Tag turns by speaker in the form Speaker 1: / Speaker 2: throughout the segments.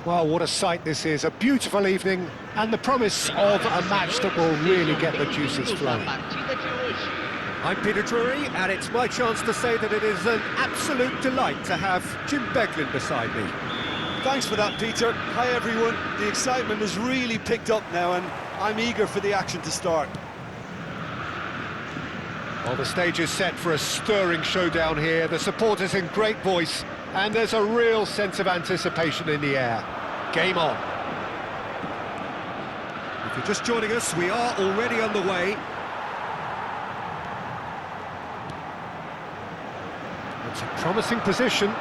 Speaker 1: Well, what a sight this is, a beautiful evening, and the promise of a match that will really get the juices flowing. I'm Peter Drury, and it's my chance to say that it is an absolute delight to have Jim Beglin beside me.
Speaker 2: Thanks for that, Peter. Hi, everyone. The excitement has really picked up now, and I'm eager for the action to start.
Speaker 1: Well, the stage is set for a stirring showdown here. The supporters in great voice, and there's a real sense of anticipation in the air. Game on. If you're just joining us, we are already underway. It's a promising position,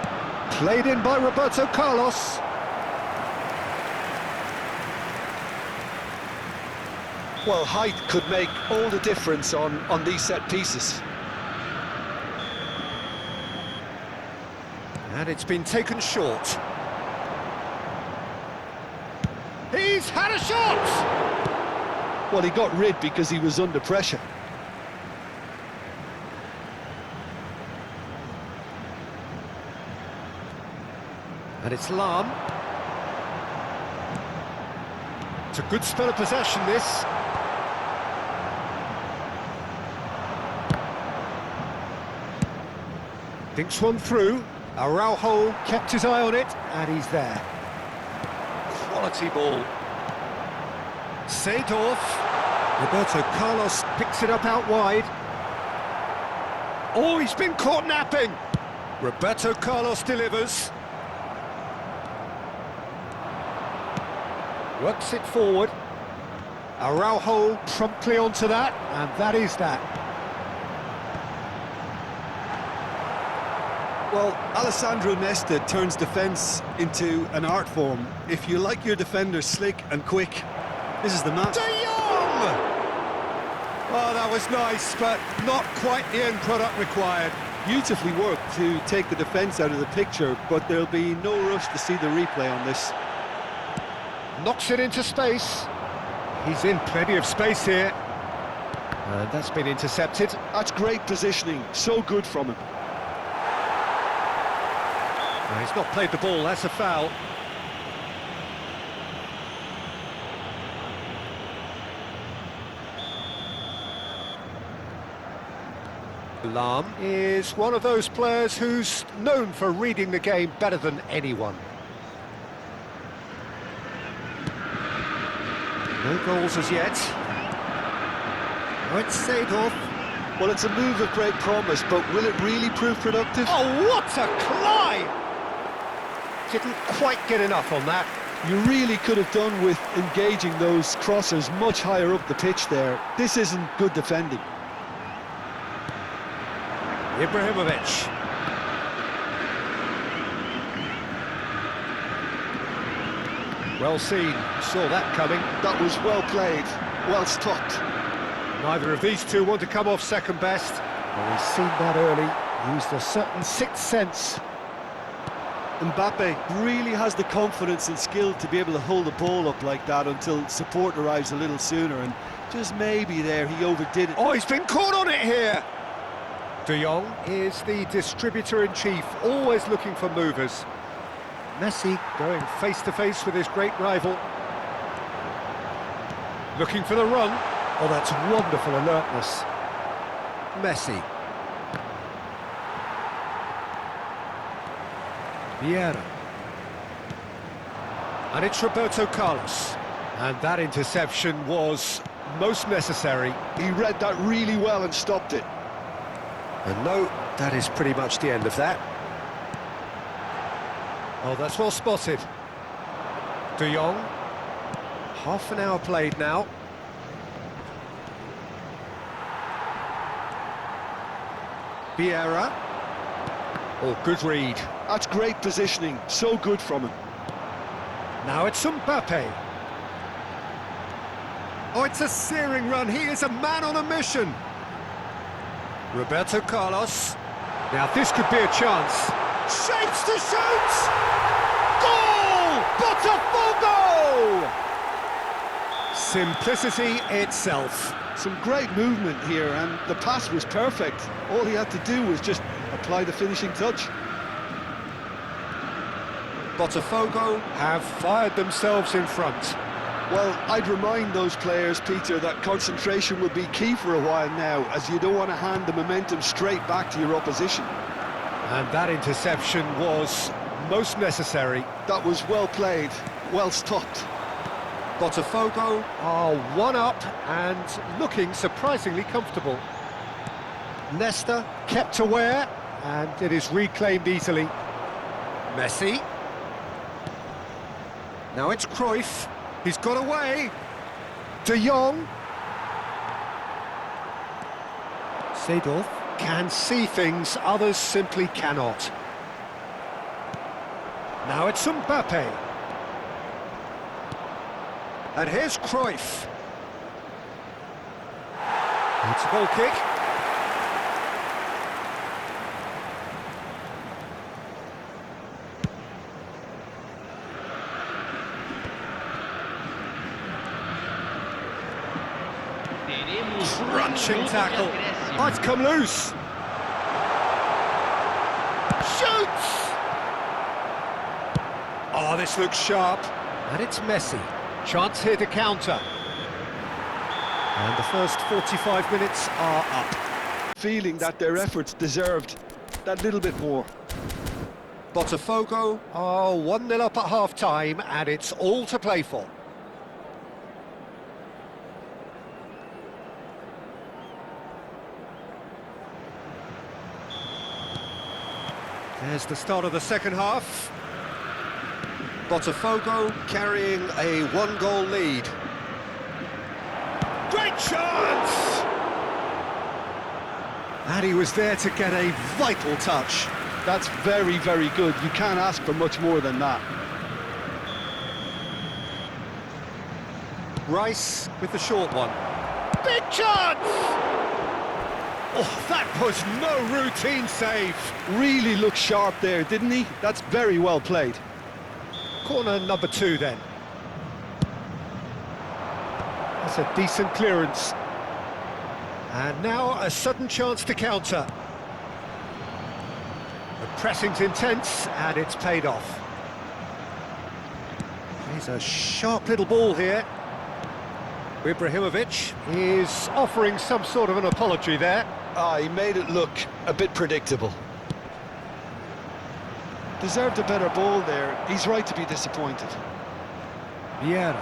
Speaker 1: played in by Roberto Carlos.
Speaker 2: Well, height could make all the difference on these set pieces.
Speaker 1: And it's been taken short. He's had a shot!
Speaker 2: Well, he got rid because he was under pressure.
Speaker 1: And it's Lam. It's a good spell of possession, this. Dinks one through. Araujo kept his eye on it, and he's there. Quality ball. Seedorf. Roberto Carlos picks it up out wide. Oh, he's been caught napping. Roberto Carlos delivers. Works it forward. Araujo promptly onto that, and that is that.
Speaker 2: Well, Alessandro Nesta turns defence into an art form. If you like your defenders slick and quick, this is the man.
Speaker 1: De Jong! Oh, that was nice, but not quite the end product required.
Speaker 2: Beautifully worked to take the defence out of the picture, but there'll be no rush to see the replay on this.
Speaker 1: Knocks it into space. He's in plenty of space here. And that's been intercepted.
Speaker 2: That's great positioning, so good from him.
Speaker 1: No, he's not played the ball, that's a foul. Lam is one of those players who's known for reading the game better than anyone. No goals as yet. Oh, it's Seedorf.
Speaker 2: Well, it's a move of great promise, but will it really prove productive?
Speaker 1: Oh, what a climb! Didn't quite get enough on that.
Speaker 2: You really could have done with engaging those crossers much higher up the pitch there. This isn't good defending.
Speaker 1: Ibrahimovic. Well seen, saw that coming.
Speaker 2: That was well played, well stopped.
Speaker 1: Neither of these two want to come off second best. Well, he's seen that early, used a certain sixth sense.
Speaker 2: Mbappe really has the confidence and skill to be able to hold the ball up like that until support arrives a little sooner, and just maybe there he overdid it.
Speaker 1: Oh, he's been caught on it here! De Jong is the distributor-in-chief, always looking for movers. Messi going face-to-face with his great rival. Looking for the run. Oh, that's wonderful alertness. Messi. Vieira. And it's Roberto Carlos. And that interception was most necessary.
Speaker 2: He read that really well and stopped it.
Speaker 1: And no, that is pretty much the end of that. Oh, that's well spotted. De Jong. Half an hour played now. Vieira. Oh, good read.
Speaker 2: That's great positioning, so good from him.
Speaker 1: Now it's Mbappe. Oh, it's a searing run. He is a man on a mission. Roberto Carlos. Now this could be a chance. Shapes to shoot! Goal! Botafogo! Simplicity itself.
Speaker 2: Some great movement here, and the pass was perfect. All he had to do was just apply the finishing touch.
Speaker 1: Botafogo have fired themselves in front.
Speaker 2: Well, I'd remind those players, Peter, that concentration will be key for a while now, as you don't want to hand the momentum straight back to your opposition.
Speaker 1: And that interception was most necessary.
Speaker 2: That was well played, well stopped.
Speaker 1: Botafogo are one up and looking surprisingly comfortable. Nesta kept aware, and it is reclaimed easily. Messi. Now it's Cruyff. He's got away. De Jong. Seedorf can see things others simply cannot. Now it's Mbappe. And here's Cruyff. It's a goal kick. Crunching tackle. Oh, it's come loose. Shoots! Oh, this looks sharp. And it's Messi. Chance here to counter. And the first 45 minutes are up.
Speaker 2: Feeling that their efforts deserved that little bit more.
Speaker 1: Botafogo are 1-0 up at half-time, and it's all to play for. There's the start of the second half. Botafogo carrying a one-goal lead. Great chance! And he was there to get a vital touch.
Speaker 2: That's very, very good. You can't ask for much more than that.
Speaker 1: Rice with the short one. Big chance! Oh, that was no routine save.
Speaker 2: Really looked sharp there, didn't he? That's very well played.
Speaker 1: Corner number 2 then. That's a decent clearance. And now a sudden chance to counter. The pressing's intense and it's paid off. Here's a sharp little ball here. Ibrahimovic is offering some sort of an apology there.
Speaker 2: He made it look a bit predictable. Deserved a better ball there. He's right to be disappointed.
Speaker 1: Vieira.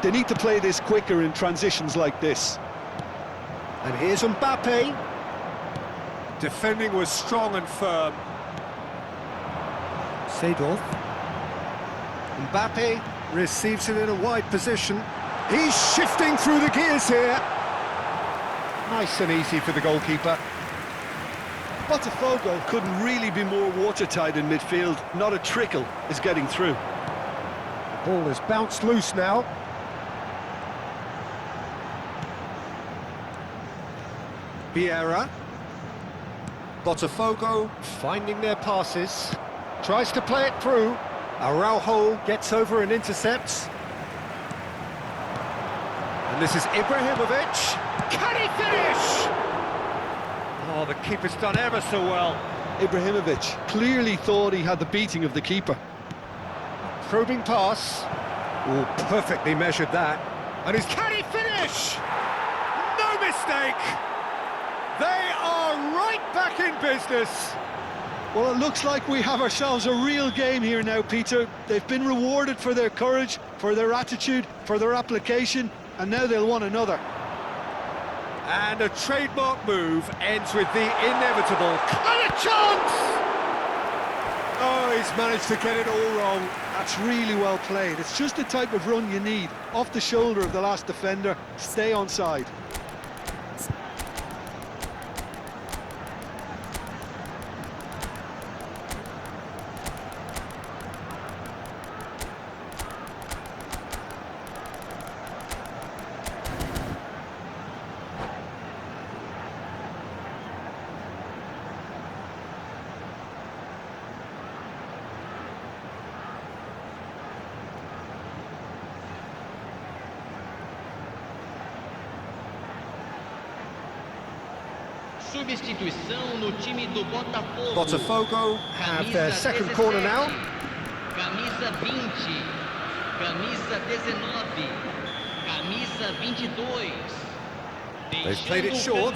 Speaker 2: They need to play this quicker in transitions like this.
Speaker 1: And here's Mbappe. Defending was strong and firm. Seedorf. Mbappe receives it in a wide position. He's shifting through the gears here. Nice and easy for the goalkeeper.
Speaker 2: Botafogo couldn't really be more watertight in midfield. Not a trickle is getting through.
Speaker 1: The ball is bounced loose now. Vieira. Botafogo finding their passes. Tries to play it through. Araujo gets over and intercepts. And this is Ibrahimovic. Can he finish? Oh, the keeper's done ever so well.
Speaker 2: Ibrahimovic clearly thought he had the beating of the keeper.
Speaker 1: Probing pass. Oh, perfectly measured that. And can he finish? No mistake. They are right back in business.
Speaker 2: Well, it looks like we have ourselves a real game here now, Peter. They've been rewarded for their courage, for their attitude, for their application, and now they'll want another.
Speaker 1: And a trademark move ends with the inevitable. And a chance! Oh, he's managed to get it all wrong.
Speaker 2: That's really well played. It's just the type of run you need. Off the shoulder of the last defender, stay onside.
Speaker 3: Substituição no time do Botafogo.
Speaker 1: Botafogo have their second corner now.
Speaker 3: Camisa 20. Camisa 19. Camisa 22.
Speaker 1: They've played it short.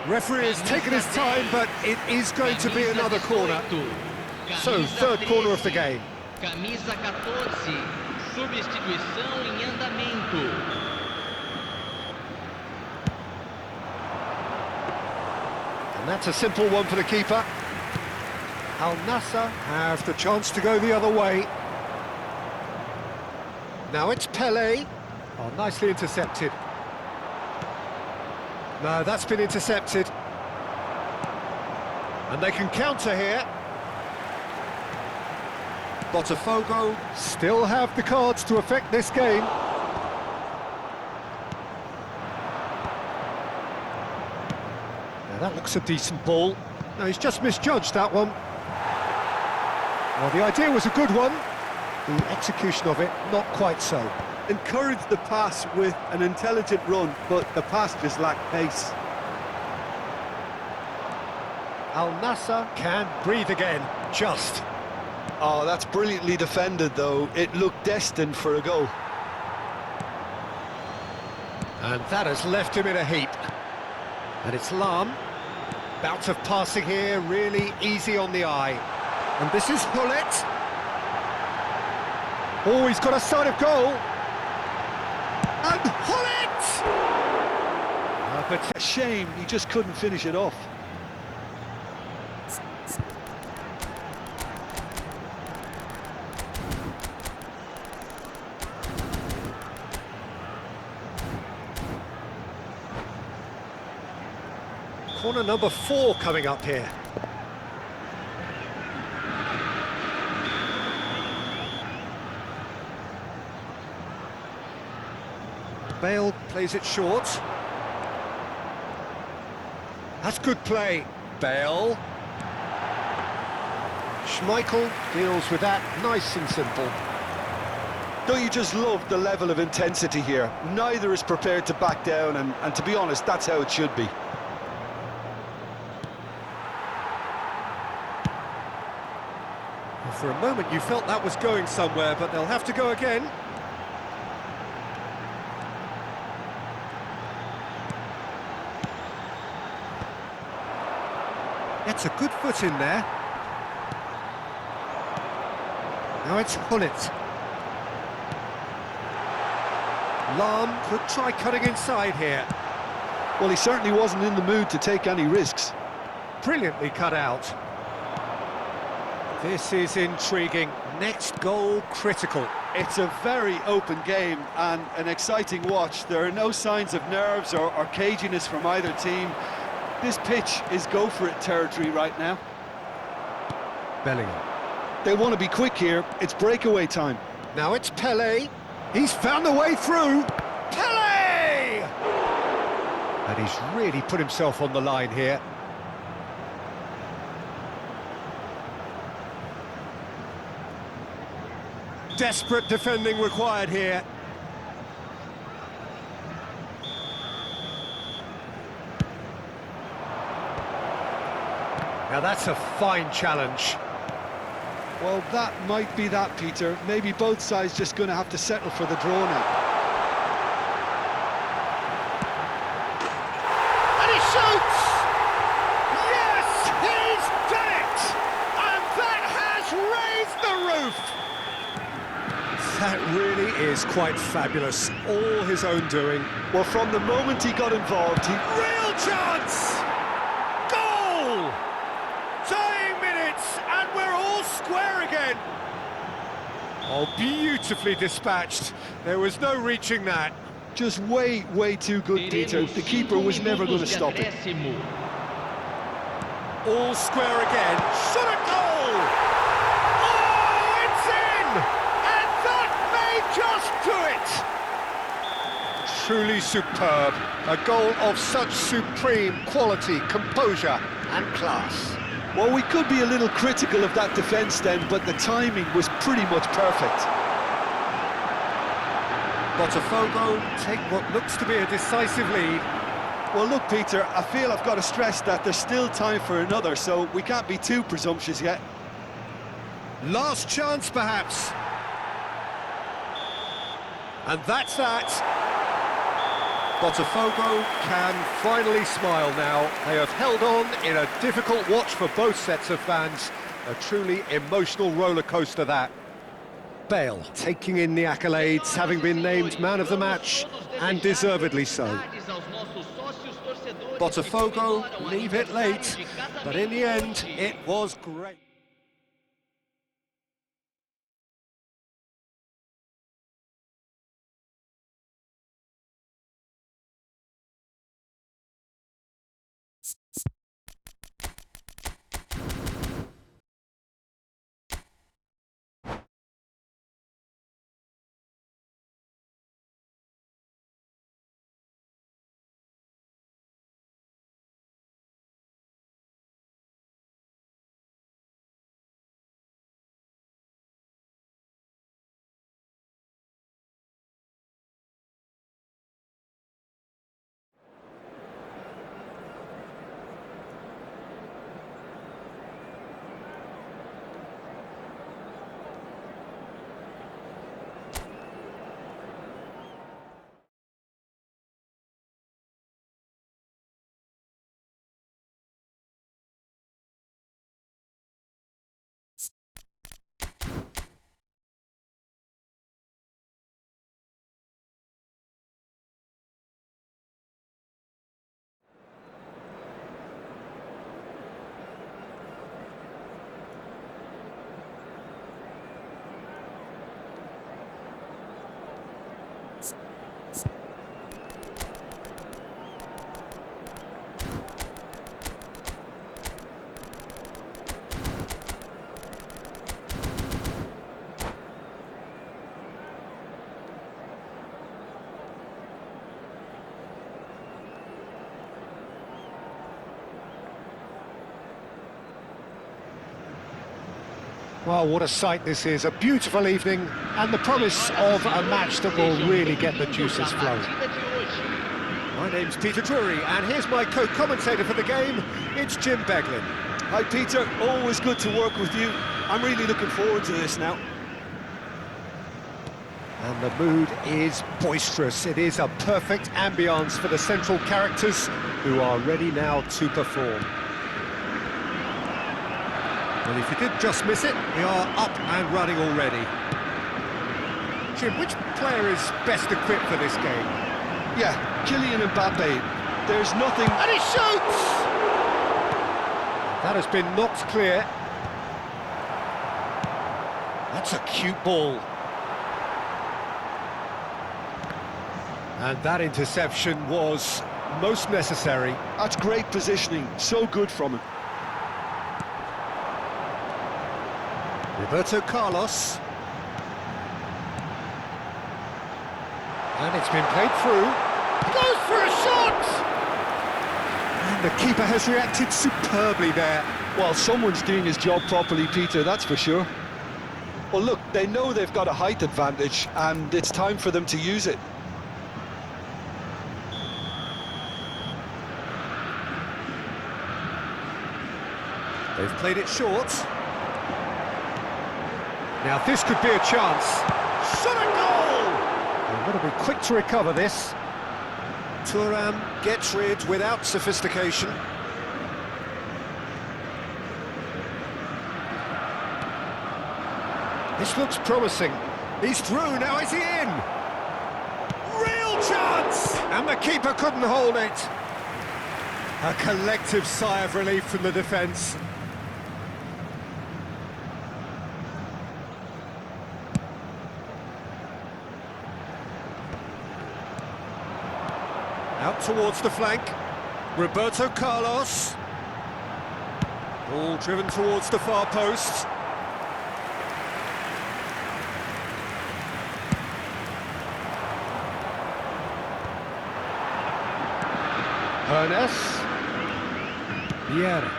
Speaker 1: Referee has taken his time, but it is going to be another corner. So, third corner of the game.
Speaker 3: Camisa 14. Substituição em andamento.
Speaker 1: And that's a simple one for the keeper. Al Nassr have the chance to go the other way. Now it's Pele. Oh, nicely intercepted. No, that's been intercepted. And they can counter here. Botafogo still have the cards to affect this game. Now that looks a decent ball. No, he's just misjudged that one. Well, the idea was a good one. The execution of it, not quite so.
Speaker 2: Encouraged the pass with an intelligent run, but the pass just lacked pace.
Speaker 1: Al Nassr can breathe again, just.
Speaker 2: Oh, that's brilliantly defended, though. It looked destined for a goal.
Speaker 1: And that has left him in a heap. And it's Lam. Bout of passing here, really easy on the eye. And this is Hullet. Oh, he's got a sight of goal. And Hullet! But
Speaker 2: A shame he just couldn't finish it off.
Speaker 1: corner number 4 coming up here. Bale plays it short. That's good play. Bale. Schmeichel deals with that nice and simple.
Speaker 2: Don't you just love the level of intensity here? Neither is prepared to back down, and to be honest, that's how it should be.
Speaker 1: Well, for a moment you felt that was going somewhere, but they'll have to go again. Gets a good foot in there. Now it's Hullet. Lam could try cutting inside here.
Speaker 2: Well, he certainly wasn't in the mood to take any risks.
Speaker 1: Brilliantly cut out. This is intriguing. Next goal critical.
Speaker 2: It's a very open game and an exciting watch. There are no signs of nerves or caginess from either team. This pitch is go-for-it territory right now.
Speaker 1: Bellingham.
Speaker 2: They want to be quick here. It's breakaway time.
Speaker 1: Now it's Pele. He's found the way through. Pele! And he's really put himself on the line here. Desperate defending required here. Now that's a fine challenge.
Speaker 2: Well, that might be that, Peter. Maybe both sides just going to have to settle for the draw now.
Speaker 1: And he shoots! Yes, he's done it! And that has raised the roof! That really is quite fabulous. All his own doing.
Speaker 2: Well, from the moment he got involved,
Speaker 1: Real chance! Goal! Dying minutes, and we're all square again. Oh, beautifully dispatched. There was no reaching that.
Speaker 2: just way too good, Peter. The keeper was never going to stop it.
Speaker 1: All square again. Shot a goal! Oh, it's in! And that may just do it! Truly superb. A goal of such supreme quality, composure and class.
Speaker 2: Well, we could be a little critical of that defence then, but the timing was pretty much perfect.
Speaker 1: Botafogo take what looks to be a decisive lead.
Speaker 2: Well, look, Peter, I feel I've got to stress that there's still time for another, so we can't be too presumptuous yet.
Speaker 1: Last chance, perhaps. And that's that. Botafogo can finally smile now. They have held on in a difficult watch for both sets of fans. A truly emotional roller coaster, that. Bale taking in the accolades, having been named man of the match, and deservedly so. Botafogo leave it late, but in the end, it was great. Well, what a sight this is, a beautiful evening, and the promise of a match that will really get the juices flowing. My name's Peter Drury, and here's my co-commentator for the game, it's Jim Beglin.
Speaker 2: Hi Peter, always good to work with you. I'm really looking forward to this now.
Speaker 1: And the mood is boisterous. It is a perfect ambience for the central characters who are ready now to perform. Well, if you did just miss it, we are up and running already. Jim, which player is best equipped for this game?
Speaker 2: Yeah, Kylian Mbappe. There's nothing...
Speaker 1: And he shoots! That has been knocked clear. That's a cute ball. And that interception was most necessary.
Speaker 2: That's great positioning, so good from him.
Speaker 1: Roberto Carlos. And it's been played through. He goes for a shot! And the keeper has reacted superbly there.
Speaker 2: Well, someone's doing his job properly, Peter, that's for sure. Well, look, they know they've got a height advantage, and it's time for them to use it.
Speaker 1: They've played it short. Now this could be a chance. Shot a goal! They've got to be quick to recover this. Thuram gets rid without sophistication. This looks promising. He's through, now is he in? Real chance! And the keeper couldn't hold it. A collective sigh of relief from the defence. Out towards the flank, Roberto Carlos. Ball driven towards the far post. Hernes. Vieira.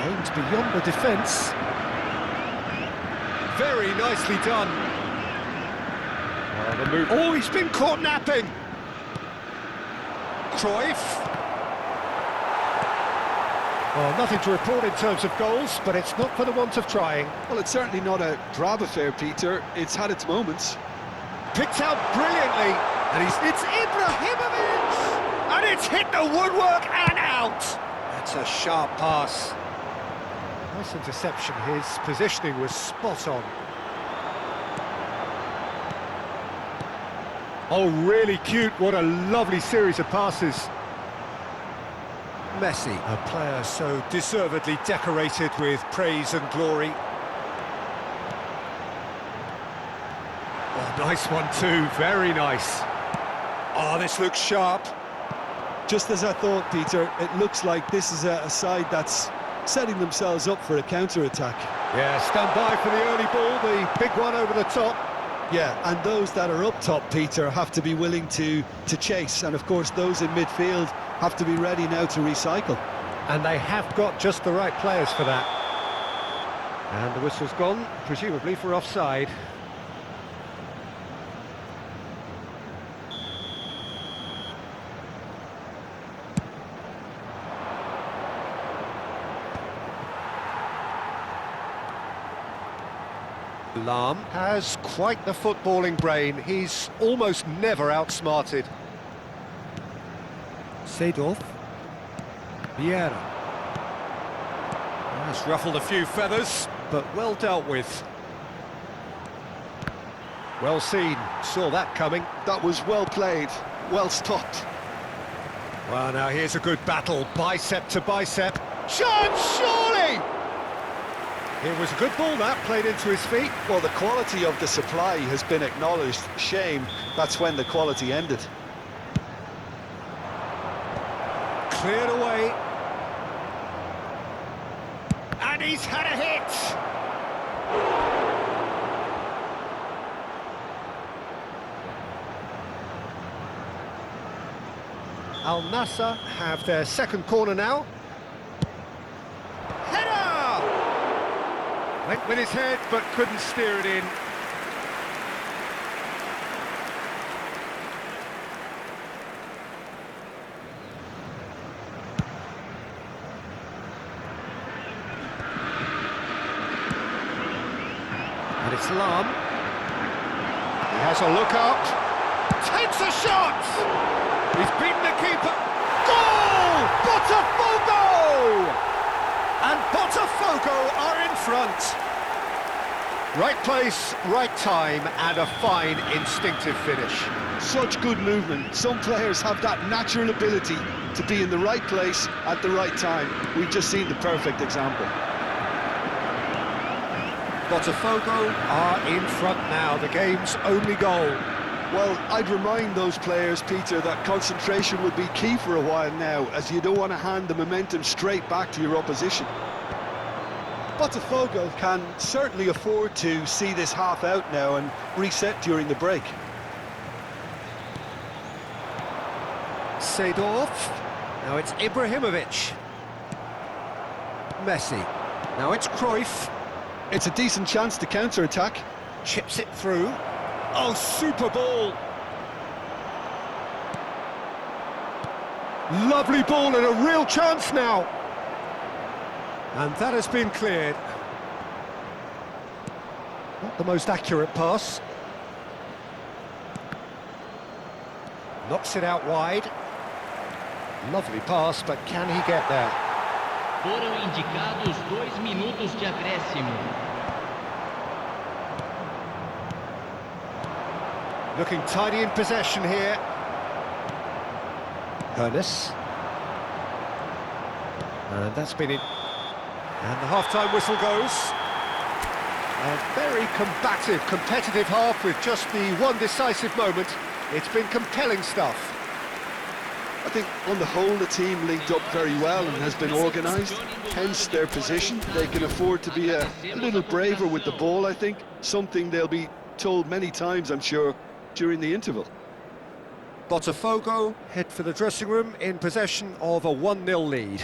Speaker 1: Aimed beyond the defence. Very nicely done. Oh, he's been caught napping. Cruyff. Well, nothing to report in terms of goals, but it's not for the want of trying.
Speaker 2: Well, it's certainly not a drab affair, Peter. It's had its moments.
Speaker 1: Picked out brilliantly, and it's Ibrahimovic! And it's hit the woodwork and out! That's a sharp pass. Nice interception, his positioning was spot on. Oh, really cute, what a lovely series of passes. Messi, a player so deservedly decorated with praise and glory. Oh, nice one too, very nice. Oh, this looks sharp.
Speaker 2: Just as I thought, Peter, it looks like this is a side that's setting themselves up for a counter-attack.
Speaker 1: Yeah, stand by for the early ball, the big one over the top.
Speaker 2: Yeah, and those that are up top, Peter, have to be willing to chase. And of course, those in midfield have to be ready now to recycle.
Speaker 1: And they have got just the right players for that. And the whistle's gone, presumably for offside. Lahm has quite the footballing brain. He's almost never outsmarted. Seedorf. Vieira. That's ruffled a few feathers, but well dealt with. Well seen, saw that coming.
Speaker 2: That was well played, well stopped.
Speaker 1: Well, now here's a good battle, bicep to bicep. Chance, surely! It was a good ball that, played into his feet.
Speaker 2: Well, the quality of the supply has been acknowledged. Shame, that's when the quality ended.
Speaker 1: Cleared away. And he's had a hit! Al Nassr have their second corner now. Header! Went with his head, but couldn't steer it in. And it's Lahm. He has a look up. Takes a shot! He's beaten the keeper. Goal! Botafogo! And Botafogo are in front. Right place, right time, and a fine instinctive finish.
Speaker 2: Such good movement. Some players have that natural ability to be in the right place at the right time. We've just seen the perfect example.
Speaker 1: Botafogo are in front now, the game's only goal.
Speaker 2: Well, I'd remind those players, Peter, that concentration would be key for a while now, as you don't want to hand the momentum straight back to your opposition. Botafogo can certainly afford to see this half out now and reset during the break.
Speaker 1: Seedorf. Now it's Ibrahimovic. Messi. Now it's Cruyff.
Speaker 2: It's a decent chance to counter-attack.
Speaker 1: Chips it through. Oh, super ball! Lovely ball and a real chance now. And that has been cleared. Not the most accurate pass. Knocks it out wide. Lovely pass, but can he get there?
Speaker 3: Foram indicados 2 minutos de acréscimo.
Speaker 1: Looking tidy in possession here. Ernest. And that's been in. And the half-time whistle goes. A very combative, competitive half with just the one decisive moment. It's been compelling stuff.
Speaker 2: I think on the whole the team linked up very well and has been organised, hence their position. They can afford to be a little braver with the ball, I think, something they'll be told many times, I'm sure, during the interval.
Speaker 1: Botafogo head for the dressing room in possession of a 1-0 lead.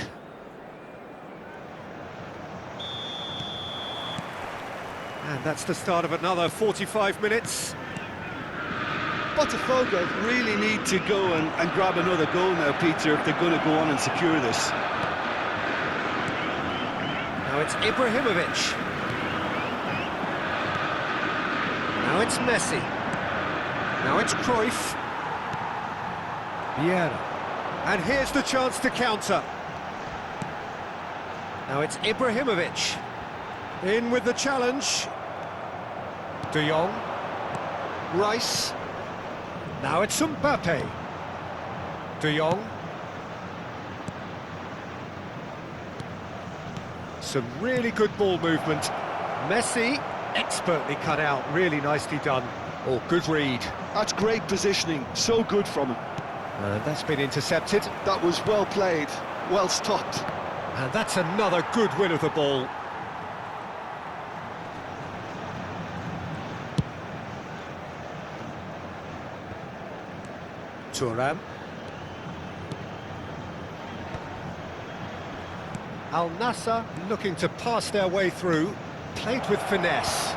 Speaker 1: And that's the start of another 45 minutes.
Speaker 2: Botafogo really need to go and grab another goal now, Peter, if they're going to go on and secure this.
Speaker 1: Now it's Ibrahimovic. Now it's Messi. Now it's Cruyff. Vieira. And here's the chance to counter. Now it's Ibrahimovic. In with the challenge. De Jong. Rice. Now it's Mbappe. De Jong. Some really good ball movement. Messi, expertly cut out, really nicely done. Oh, good read.
Speaker 2: That's great positioning, so good from him.
Speaker 1: That's been intercepted.
Speaker 2: That was well played, well stopped.
Speaker 1: And that's another good win of the ball. Thuram. Al Nassr looking to pass their way through. Played with finesse.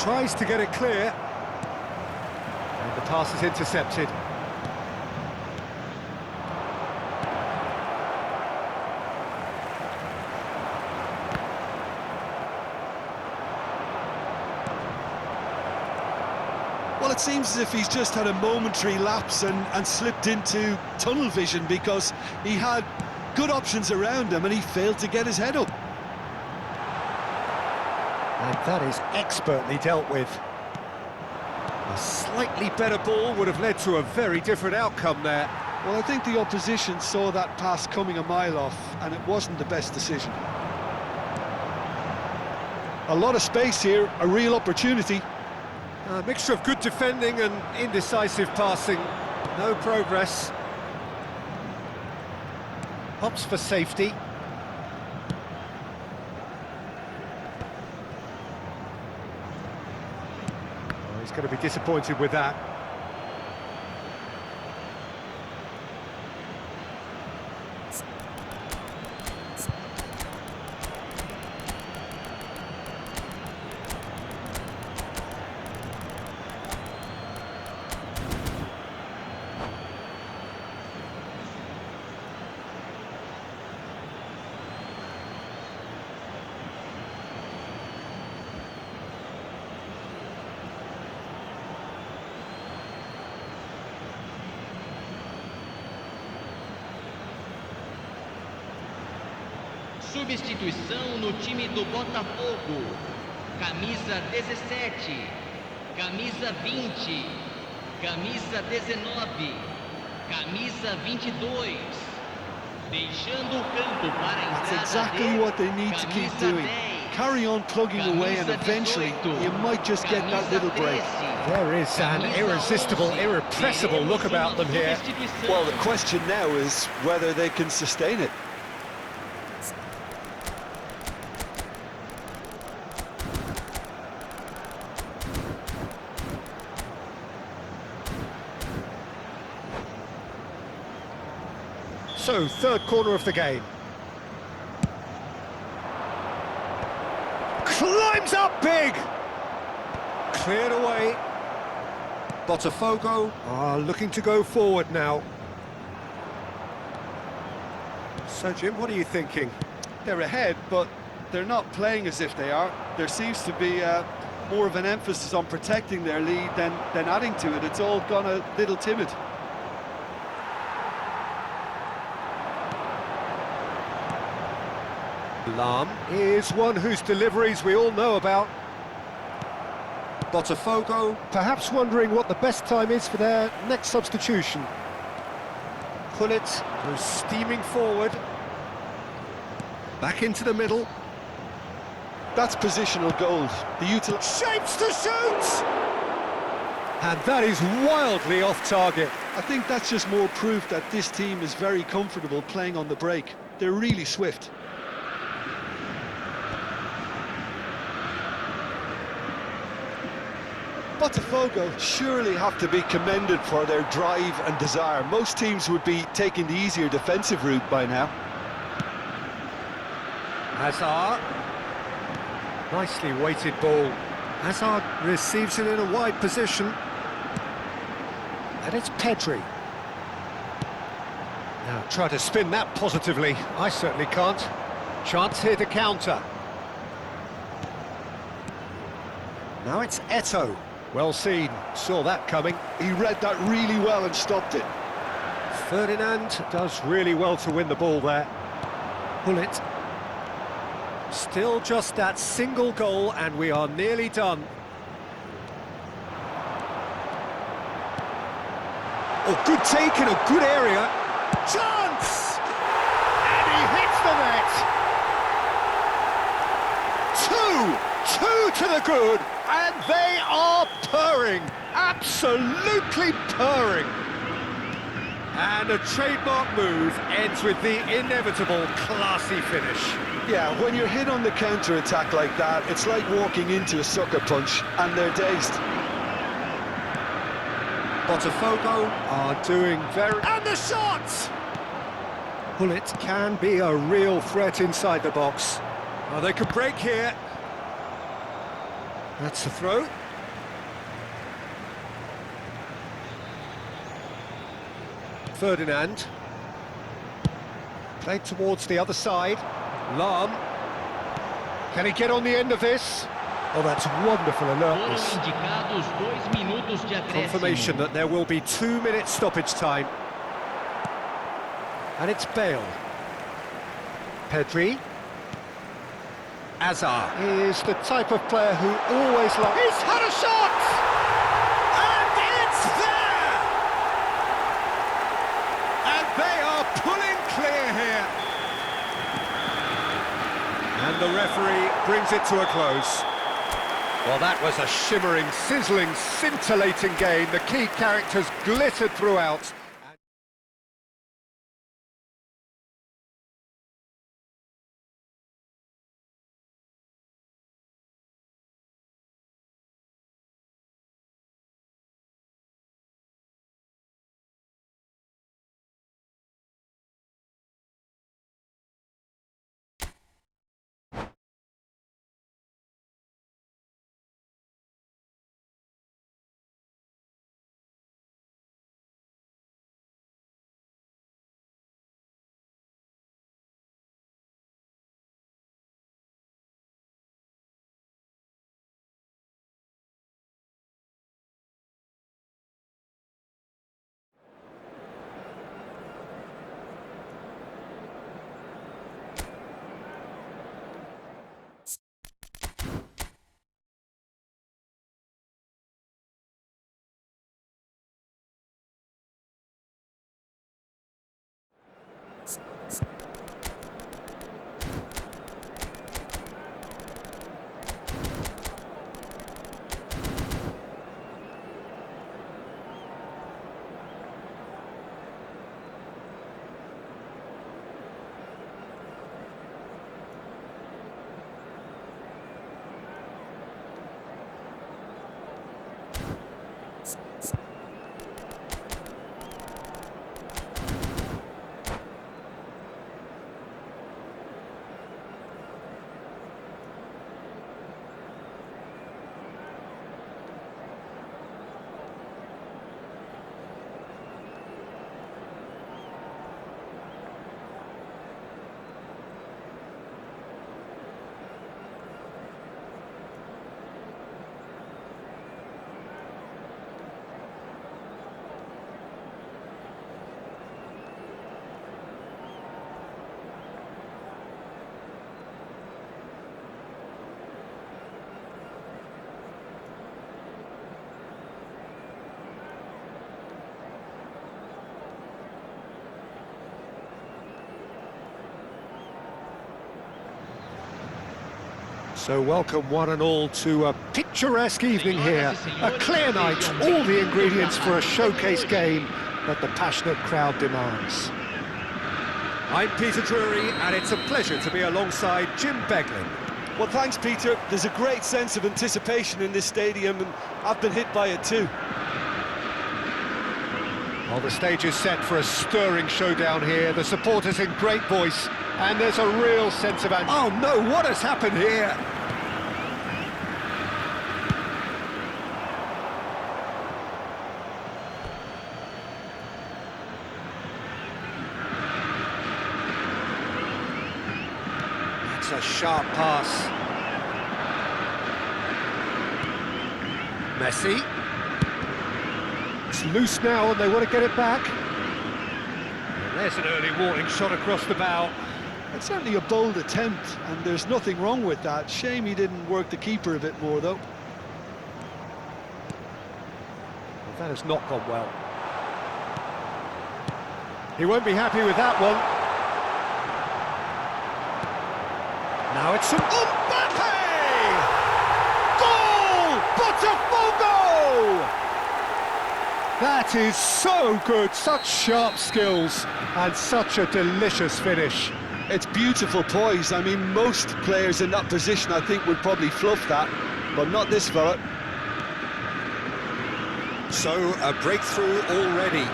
Speaker 1: Tries to get it clear. And the pass is intercepted.
Speaker 2: Well, it seems as if he's just had a momentary lapse and slipped into tunnel vision, because he had good options around him and he failed to get his head up.
Speaker 1: And that is expertly dealt with. A slightly better ball would have led to a very different outcome there.
Speaker 2: Well, I think the opposition saw that pass coming a mile off, and it wasn't the best decision. A lot of space here, a real opportunity.
Speaker 1: A mixture of good defending and indecisive passing. No progress. Opts for safety. Oh, he's going to be disappointed with that.
Speaker 3: Substituição no time do Botafogo. Camisa 17, camisa 20, camisa 19, camisa 22. Deixando o campo para a entrada.
Speaker 2: That's exactly what they need to keep doing. Carry on plugging away, and eventually you might just get that little break.
Speaker 1: There is an irresistible, irrepressible look about them here.
Speaker 2: Well, the question now is whether they can sustain it.
Speaker 1: So, third corner of the game. Climbs up big! Cleared away. Botafogo are looking to go forward now. So, Jim, what are you thinking?
Speaker 2: They're ahead, but they're not playing as if they are. There seems to be more of an emphasis on protecting their lead than adding to it. It's all gone a little timid.
Speaker 1: Lam is one whose deliveries we all know about. Botafogo perhaps wondering what the best time is for their next substitution. Gullit goes steaming forward. Back into the middle.
Speaker 2: That's positional gold. The
Speaker 1: Shapes to shoot! And that is wildly off target.
Speaker 2: I think that's just more proof that this team is very comfortable playing on the break. They're really swift. Botafogo surely have to be commended for their drive and desire. Most teams would be taking the easier defensive route by now.
Speaker 1: Hazard. Nicely weighted ball. Hazard receives it in a wide position. And it's Pedri. Now try to spin that positively. I certainly can't. Chance here to counter. Now it's Eto'o. Well seen, saw that coming.
Speaker 2: He read that really well and stopped it.
Speaker 1: Ferdinand does really well to win the ball there. Pull it. Still just that single goal and we are nearly done. Oh, good take in a good area. Chance! And he hits the net. Two to the good, and they are purring. Absolutely purring. And a trademark move ends with the inevitable classy finish.
Speaker 2: Yeah, when you're hit on the counter-attack like that, it's like walking into a sucker punch and they're dazed.
Speaker 1: Botafogo are doing very... And the shot! Bullet can be a real threat inside the box. Oh, they could break here. That's the throw. Ferdinand. Played towards the other side. Lahm. Can he get on the end of this? Oh, that's wonderful alertness. Confirmation that there will be 2 minutes stoppage time. And it's Bale. Pedri. Azar is the type of player who always likes... He's had a shot! And it's there! And they are pulling clear here. And the referee brings it to a close. Well, that was a shimmering, sizzling, scintillating game. The key characters glittered throughout. So welcome one and all to a picturesque evening here, a clear night, all the ingredients for a showcase game that the passionate crowd demands. I'm Peter Drury and it's a pleasure to be alongside Jim Beglin.
Speaker 2: Well, thanks, Peter. There's a great sense of anticipation in this stadium and I've been hit by it too.
Speaker 1: Well, the stage is set for a stirring showdown here, the supporters in great voice, and there's a real sense of... Oh no, what has happened here? That's a sharp pass. Messi. It's loose now and they want to get it back. And there's an early warning shot across the bow.
Speaker 2: It's certainly a bold attempt, and there's nothing wrong with that. Shame he didn't work the keeper a bit more, though.
Speaker 1: Well, that has not gone well. He won't be happy with that one. Now it's an Mbappe! Goal! Botafogo! That is so good, such sharp skills, and such a delicious finish.
Speaker 2: It's beautiful poise. I mean, most players in that position, I think, would probably fluff that, but not this fella.
Speaker 1: So, a breakthrough already.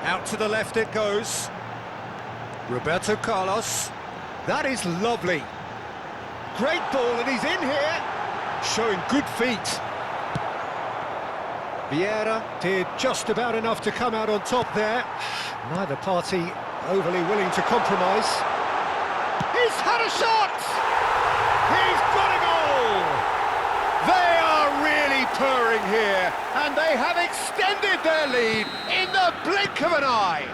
Speaker 1: Out to the left it goes. Roberto Carlos. That is lovely. Great ball, and he's in here. Showing good feet. Vieira did just about enough to come out on top there. Neither party overly willing to compromise. He's had a shot! He's got a goal! They are really purring here, and they have extended their lead in the blink of an eye.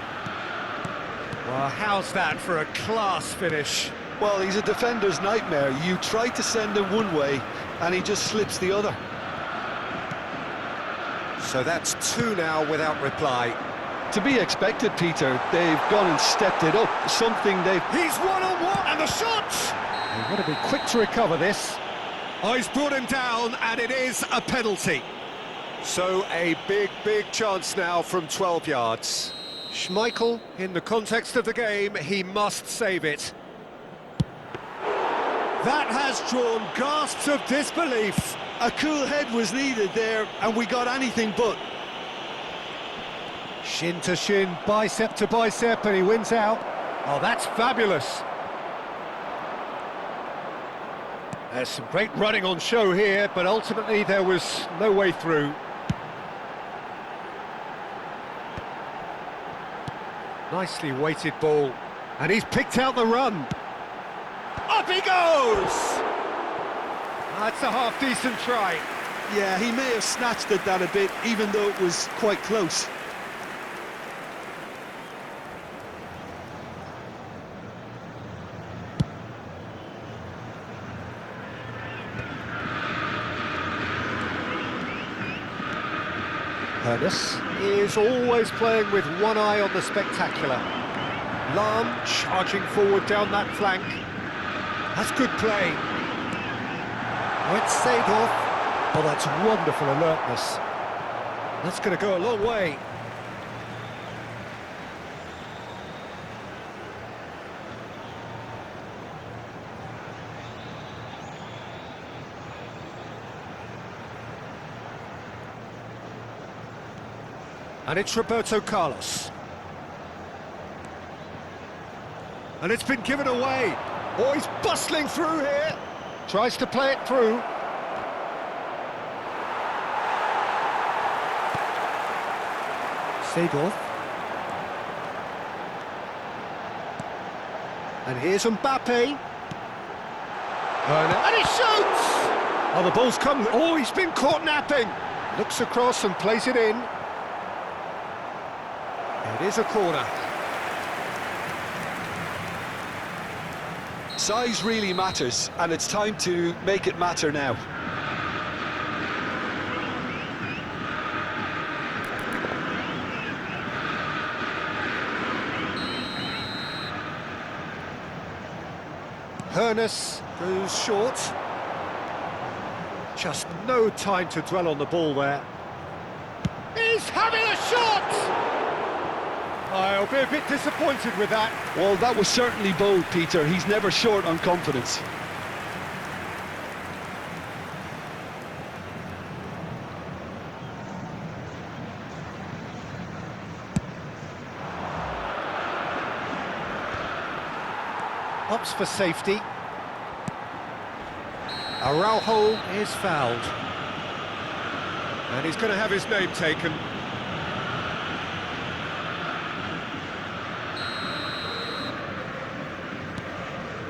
Speaker 1: Well, how's that for a class finish?
Speaker 2: Well, he's a defender's nightmare. You try to send him one way, and he just slips the other.
Speaker 1: So that's two now without reply.
Speaker 2: To be expected, Peter. They've gone and stepped it up. Something they've...
Speaker 1: He's one-on-one, and the shot! They've got to be quick to recover this. Oh, he's brought him down, and it is a penalty. So a big chance now from 12 yards. Schmeichel, in the context of the game, he must save it. That has drawn gasps of disbelief.
Speaker 2: A cool head was needed there, and we got anything but.
Speaker 1: Shin to shin, bicep to bicep, and he wins out. Oh, that's fabulous. There's some great running on show here, but ultimately there was no way through. Nicely weighted ball, and he's picked out the run. Up he goes! That's a half-decent try.
Speaker 2: Yeah, he may have snatched at that a bit, even though it was quite close.
Speaker 1: Hernus is always playing with one eye on the spectacular. Lahm charging forward down that flank. That's good play. Oh, it's Seedorf. Oh, that's wonderful alertness. That's going to go a long way. And it's Roberto Carlos. And it's been given away. Oh, he's bustling through here. Tries to play it through. Seedorf. And here's Mbappe. And he shoots! Oh, the ball's come. Oh, he's been caught napping. Looks across and plays it in. It is a corner.
Speaker 2: Size really matters, and it's time to make it matter now.
Speaker 1: Hernus goes short. Just no time to dwell on the ball there. He's having a shot! I'll be a bit disappointed with that.
Speaker 2: Well, that was certainly bold, Peter. He's never short on confidence.
Speaker 1: Opts for safety. Araujo is fouled. And he's going to have his name taken.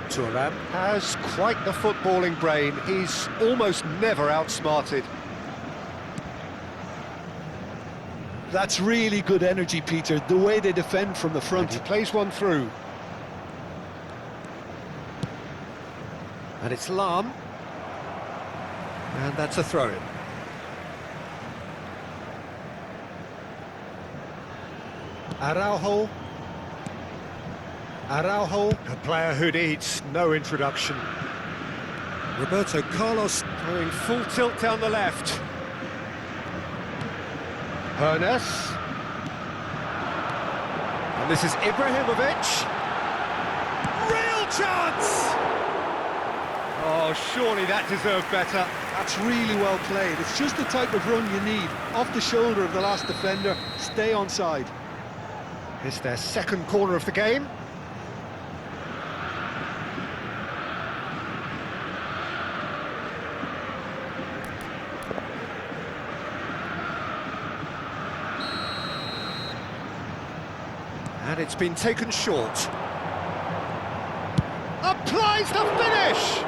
Speaker 1: Thuram has quite the footballing brain. He's almost never outsmarted.
Speaker 2: That's really good energy, Peter, the way they defend from the front.
Speaker 1: And he plays one through. And it's Lahm. And that's a throw-in. Araujo. Araujo, a player who needs no introduction. Roberto Carlos going full tilt down the left. Hernes. And this is Ibrahimovic. Real chance! Oh, surely that deserved better.
Speaker 2: That's really well played. It's just the type of run you need. Off the shoulder of the last defender, stay onside.
Speaker 1: It's their second corner of the game. And it's been taken short. Applies the finish!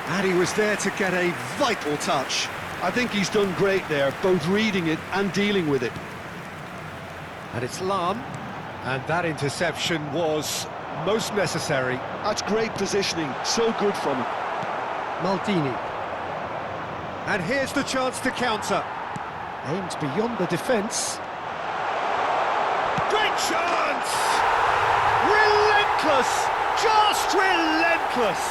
Speaker 1: And he was there to get a vital touch.
Speaker 2: I think he's done great there, both reading it and dealing with it.
Speaker 1: And it's Lahm. And that interception was most necessary.
Speaker 2: That's great positioning, so good from him.
Speaker 1: Maldini. And here's the chance to counter. Aims beyond the defence. Great chance! Relentless! Just relentless!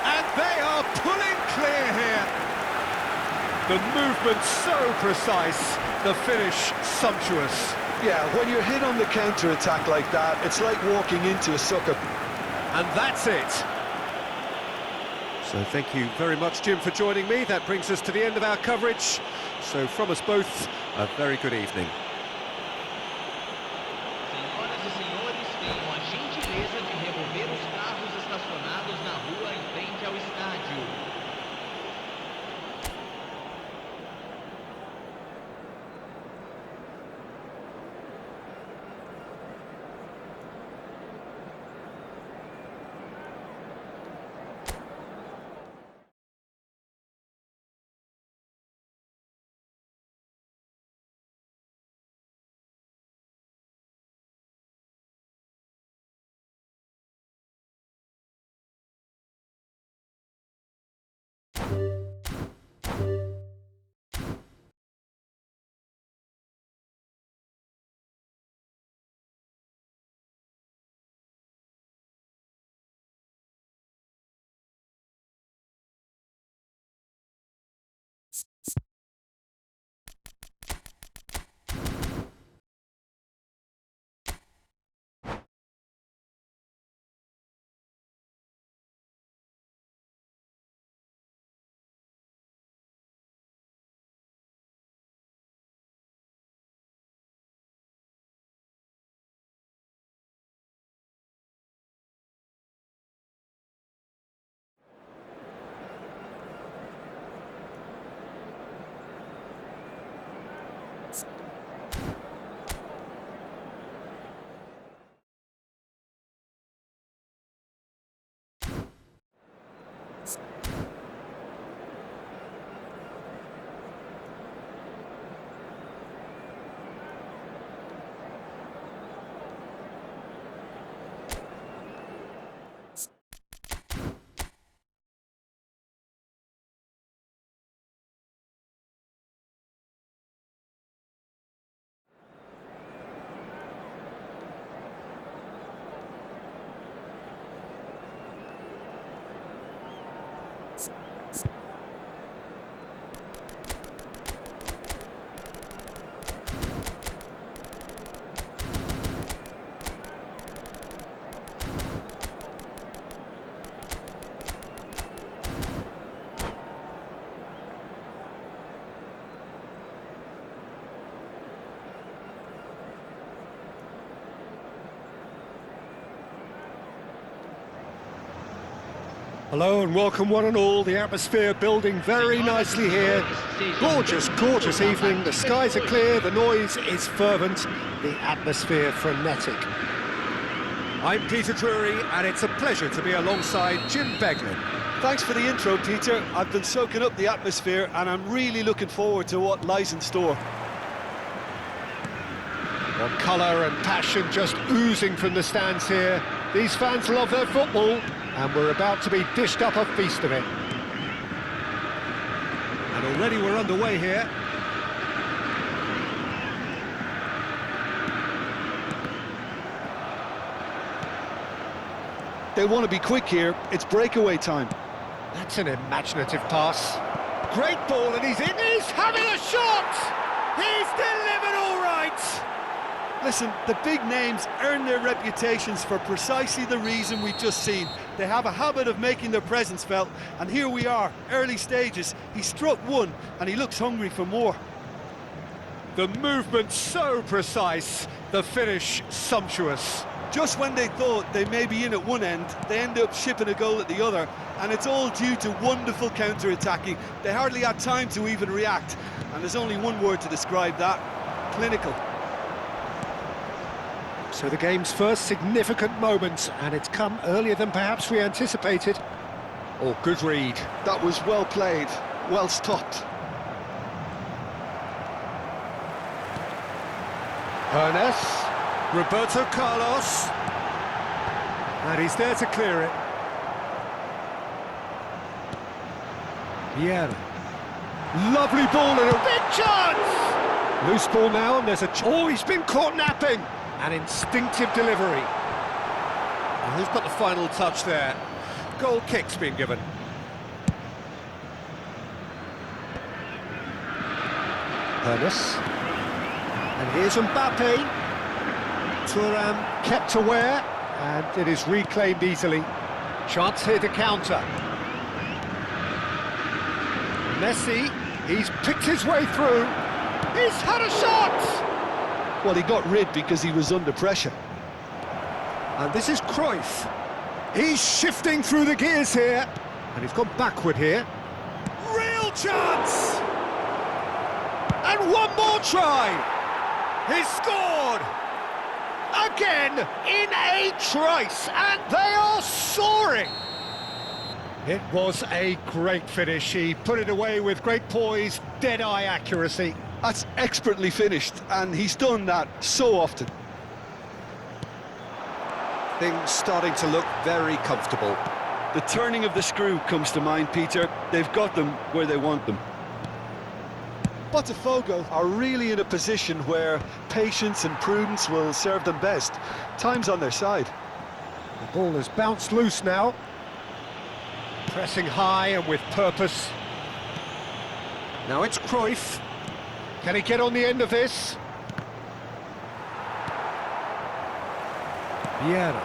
Speaker 1: And they are pulling clear here. The movement so precise, the finish sumptuous.
Speaker 2: Yeah, when you're hit on the counter-attack like that, it's like walking into a sucker.
Speaker 1: And that's it. So thank you very much, Jim, for joining me. That brings us to the end of our coverage. So from us both, a very good evening.
Speaker 3: Senhoras e senhores, tenham a gentileza de remover os carros estacionados na rua em frente ao estádio.
Speaker 1: Hello and welcome one and all. The atmosphere building very nicely here. Gorgeous, gorgeous evening. The skies are clear, the noise is fervent, the atmosphere frenetic. I'm Peter Drury and it's a pleasure to be alongside Jim Beglin.
Speaker 2: Thanks for the intro, Peter. I've been soaking up the atmosphere and I'm really looking forward to what lies in store.
Speaker 1: Well, colour and passion just oozing from the stands here. These fans love their football, and we're about to be dished up a feast of it. And already we're underway here.
Speaker 2: They want to be quick here. It's breakaway time.
Speaker 1: That's an imaginative pass. Great ball, and he's in. He's having a shot! He's delivered all right!
Speaker 2: Listen, the big names earn their reputations for precisely the reason we've just seen. They have a habit of making their presence felt, and here we are, early stages. He struck one, and he looks hungry for more.
Speaker 1: The movement so precise, the finish sumptuous.
Speaker 2: Just when they thought they may be in at one end, they end up shipping a goal at the other, and it's all due to wonderful counter-attacking. They hardly had time to even react, and there's only one word to describe that: clinical.
Speaker 1: So the game's first significant moment, and it's come earlier than perhaps we anticipated. Oh, good read.
Speaker 2: That was well played, well stopped.
Speaker 1: Ernest, Roberto Carlos, and he's there to clear it. Vieira. Lovely ball and a big chance! Loose ball now, and there's a... Oh, he's been caught napping! An instinctive delivery. And who's got the final touch there? Goal kick's been given. Ernest. And here's Mbappe. Thuram kept aware, and it is reclaimed easily. Chance here to counter. Messi, he's picked his way through. He's had a shot!
Speaker 2: Well, he got rid because he was under pressure.
Speaker 1: And this is Cruyff. He's shifting through the gears here. And he's gone backward here. Real chance! And one more try! He's scored! Again, in a trice, and they are soaring! It was a great finish. He put it away with great poise, dead-eye accuracy.
Speaker 2: That's expertly finished, and he's done that so often.
Speaker 1: Things starting to look very comfortable.
Speaker 2: The turning of the screw comes to mind, Peter. They've got them where they want them. Botafogo are really in a position where patience and prudence will serve them best. Time's on their side.
Speaker 1: The ball has bounced loose now. Pressing high and with purpose. Now it's Cruyff. Can he get on the end of this? Vieira.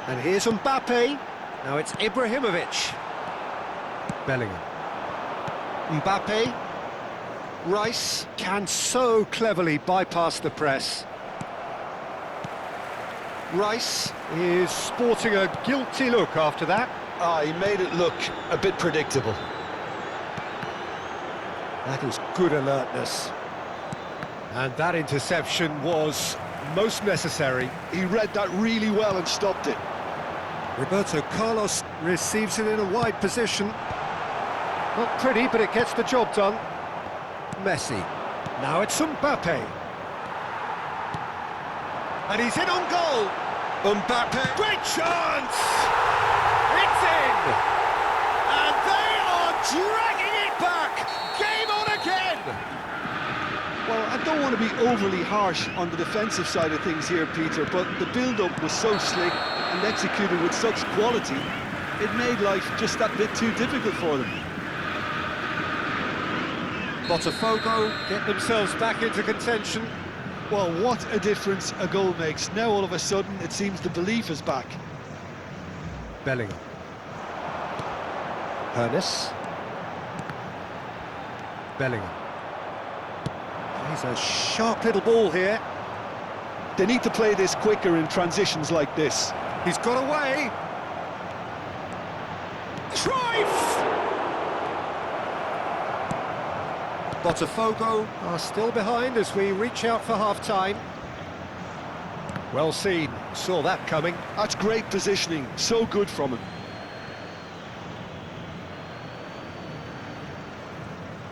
Speaker 1: And here's Mbappe. Now it's Ibrahimovic. Bellingham. Mbappe. Rice can so cleverly bypass the press. Rice is sporting a guilty look after that.
Speaker 2: He made it look a bit predictable.
Speaker 1: That is good alertness. And that interception was most necessary.
Speaker 2: He read that really well and stopped it.
Speaker 1: Roberto Carlos receives it in a wide position. Not pretty, but it gets the job done. Messi. Now it's Mbappe. And he's in on goal. Mbappe. Great chance! It's in! And they are dragging it back! Game on again!
Speaker 2: Well, I don't want to be overly harsh on the defensive side of things here, Peter, but the build-up was so slick and executed with such quality, it made life just that bit too difficult for them.
Speaker 1: Botafogo get themselves back into contention.
Speaker 2: Well, what a difference a goal makes. Now all of a sudden it seems the belief is back.
Speaker 1: Bellingham. Ernest. Bellingham. Plays a sharp little ball here.
Speaker 2: They need to play this quicker in transitions like this.
Speaker 1: He's got away. Drive! Botafogo are still behind as we reach out for half-time. Well seen, saw that coming.
Speaker 2: That's great positioning, so good from him.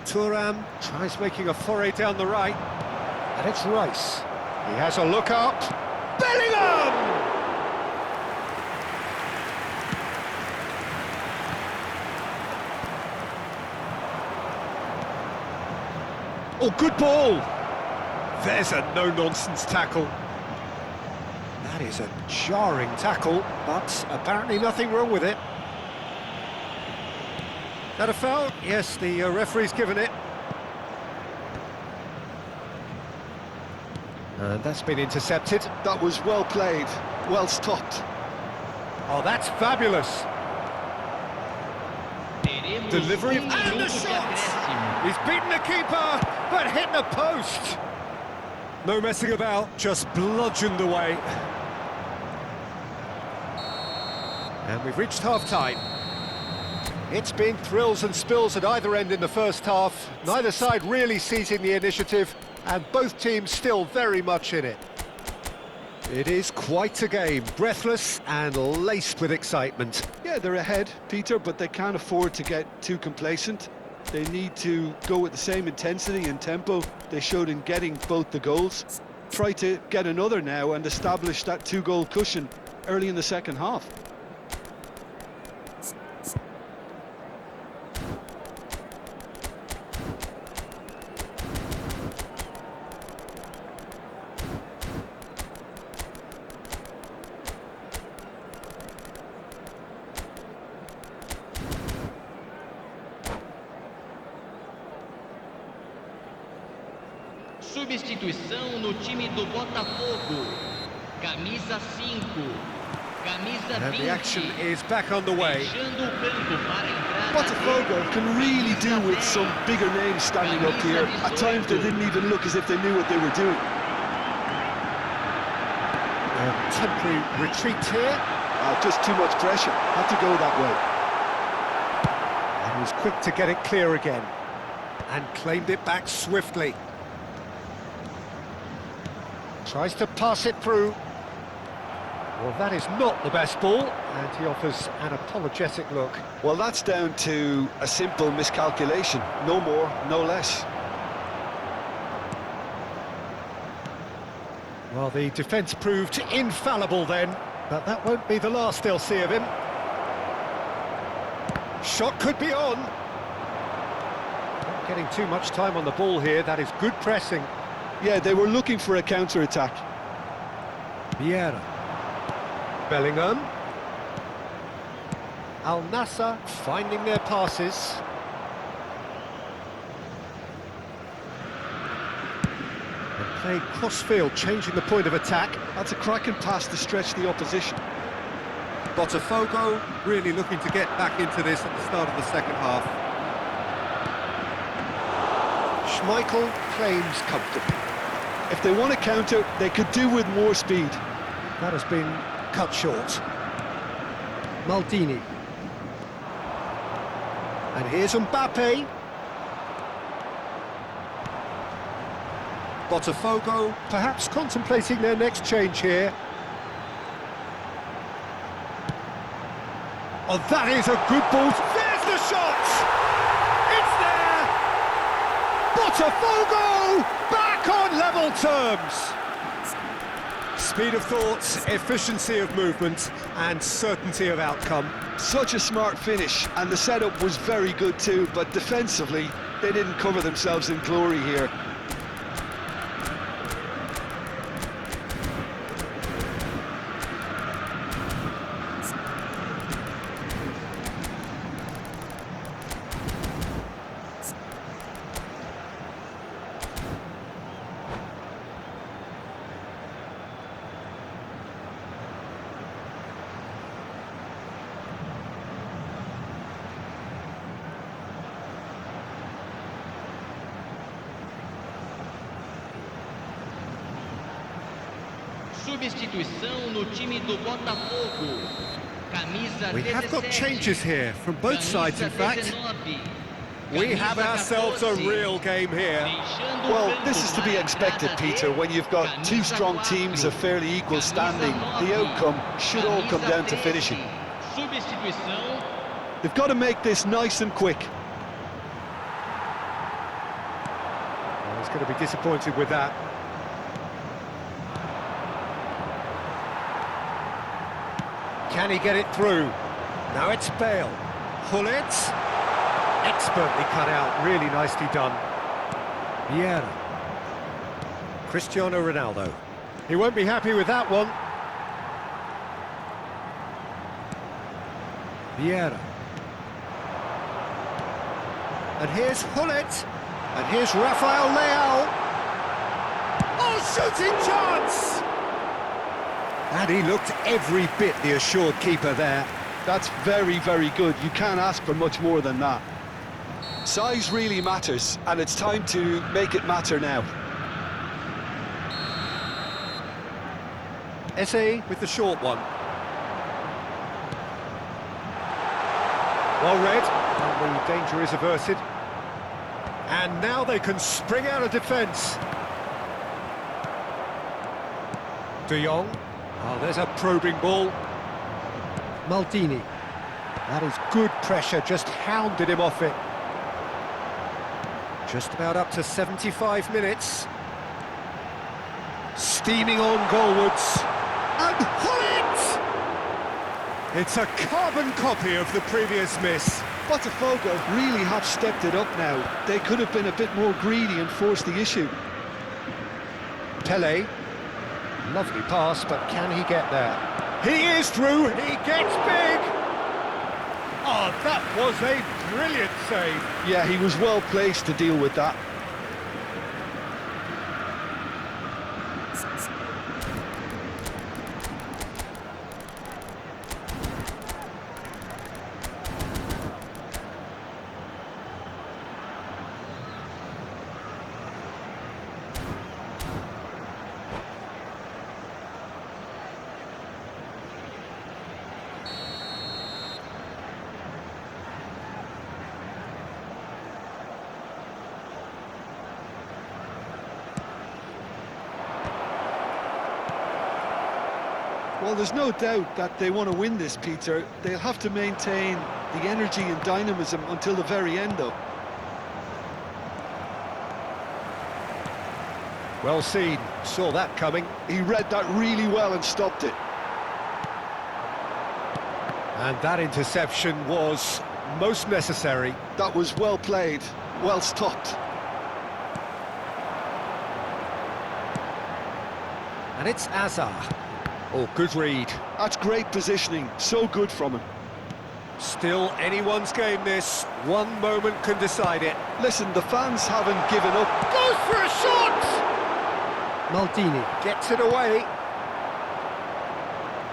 Speaker 1: Thuram tries making a foray down the right, and it's Rice. He has a look up. Bellingham! Oh, good ball! There's a no-nonsense tackle. That is a jarring tackle, but apparently nothing wrong with it. That a foul? Yes, the referee's given it. And that's been intercepted.
Speaker 2: That was well played, well stopped.
Speaker 1: Oh, that's fabulous. Delivery and the shot! He's beaten the keeper, but hit the post. No messing about, just bludgeoned away. And we've reached half-time. It's been thrills and spills at either end in the first half. Neither side really seizing the initiative, and both teams still very much in it. It is quite a game, breathless and laced with excitement.
Speaker 2: Yeah, they're ahead, Peter, but they can't afford to get too complacent. They need to go with the same intensity and tempo they showed in getting both the goals. Try to get another now and establish that two-goal cushion early in the second half.
Speaker 3: Substituição no time do Botafogo. Camisa 5. Camisa 20.
Speaker 1: And the action is back on the way.
Speaker 3: Deixando o campo para a entrada.
Speaker 2: Botafogo can really do with some bigger names standing up here. At times they didn't even look as if they knew what they were doing.
Speaker 1: A temporary retreat here.
Speaker 2: Just too much pressure. Had to go that way.
Speaker 1: And he was quick to get it clear again. And claimed it back swiftly. Tries to pass it through. Well, that is not the best ball, and he offers an apologetic look.
Speaker 2: Well, that's down to a simple miscalculation. No more, no less.
Speaker 1: Well, the defence proved infallible then, but that won't be the last they'll see of him. Shot could be on. Not getting too much time on the ball here, that is good pressing.
Speaker 2: Yeah, they were looking for a counter-attack.
Speaker 1: Vieira. Bellingham. Al Nassr finding their passes. And playing cross-field, changing the point of attack.
Speaker 2: That's a cracking pass to stretch the opposition.
Speaker 1: Botafogo really looking to get back into this at the start of the second half. Schmeichel claims comfortably.
Speaker 2: If they want to counter, they could do with more speed.
Speaker 1: That has been cut short. Maldini. And here's Mbappe. Botafogo perhaps contemplating their next change here. Oh, that is a good ball. There's the shot! It's there! Botafogo back on level terms! Speed of thought, efficiency of movement, and certainty of outcome.
Speaker 2: Such a smart finish, and the setup was very good too, but defensively, they didn't cover themselves in glory here.
Speaker 3: substituição no time do Botafogo. Camisa
Speaker 1: We have got
Speaker 3: 17,
Speaker 1: changes here, from both sides in fact.
Speaker 3: 19,
Speaker 1: We have ourselves a real game here.
Speaker 3: deixando
Speaker 2: Well,
Speaker 3: o
Speaker 2: this is to be
Speaker 3: campo na
Speaker 2: expected,
Speaker 3: entrada
Speaker 2: Peter, when you've got two
Speaker 3: camisa
Speaker 2: strong
Speaker 3: 4,
Speaker 2: teams of fairly equal standing. The outcome should all come down to finishing.
Speaker 3: Substituição.
Speaker 2: They've got to make this nice and quick.
Speaker 1: Well, he's going to be disappointed with that. Can he get it through? Now it's Bale. Hullet. Expertly cut out, really nicely done. Vieira. Cristiano Ronaldo. He won't be happy with that one. Vieira. And here's Hullet. And here's Rafael Leao. Oh, shooting chance! And he looked every bit the assured keeper there.
Speaker 2: That's very, very good. You can't ask for much more than that. Size really matters, and it's time to make it matter now.
Speaker 1: Eze with the short one. Well read, and the danger is averted. And now they can spring out of defence. De Jong. Oh, there's a probing ball. Maldini. That is good pressure, just hounded him off it. Just about up to 75 minutes. Steaming on goalwards. And Hullet! It's a carbon copy of the previous miss.
Speaker 2: Botafogo really have stepped it up now. They could have been a bit more greedy and forced the issue.
Speaker 1: Pele. Lovely pass, but can he get there? He is through, he gets big! Oh, that was a brilliant save.
Speaker 2: Yeah, he was well placed to deal with that. Well, there's no doubt that they want to win this, Peter. They'll have to maintain the energy and dynamism until the very end, though.
Speaker 1: Well seen, saw that coming.
Speaker 2: He read that really well and stopped it.
Speaker 1: And that interception was most necessary.
Speaker 2: That was well played, well stopped.
Speaker 1: And it's Azar. Oh, good read.
Speaker 2: That's great positioning, so good from him.
Speaker 1: Still anyone's game this. One moment can decide it.
Speaker 2: Listen, the fans haven't given up.
Speaker 1: Goes for a shot! Maldini gets it away.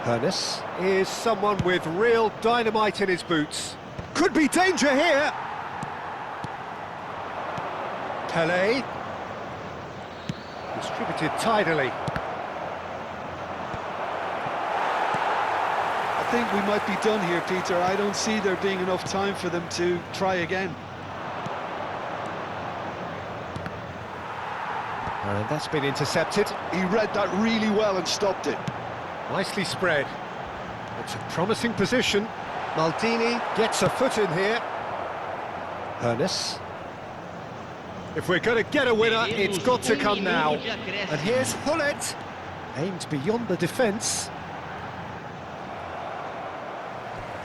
Speaker 1: Hernes is someone with real dynamite in his boots. Could be danger here. Pele. Distributed tidily.
Speaker 2: I think we might be done here, Peter. I don't see there being enough time for them to try again.
Speaker 1: And that's been intercepted.
Speaker 2: He read that really well and stopped it.
Speaker 1: Nicely spread. It's a promising position. Maldini gets a foot in here. Hernes. If we're going to get a winner, it's got to come now. And here's Hullet. Aimed beyond the defence.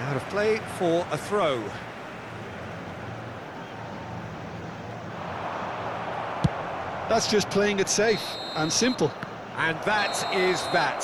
Speaker 1: Out of play for a throw.
Speaker 2: That's just playing it safe and simple.
Speaker 1: And that is that.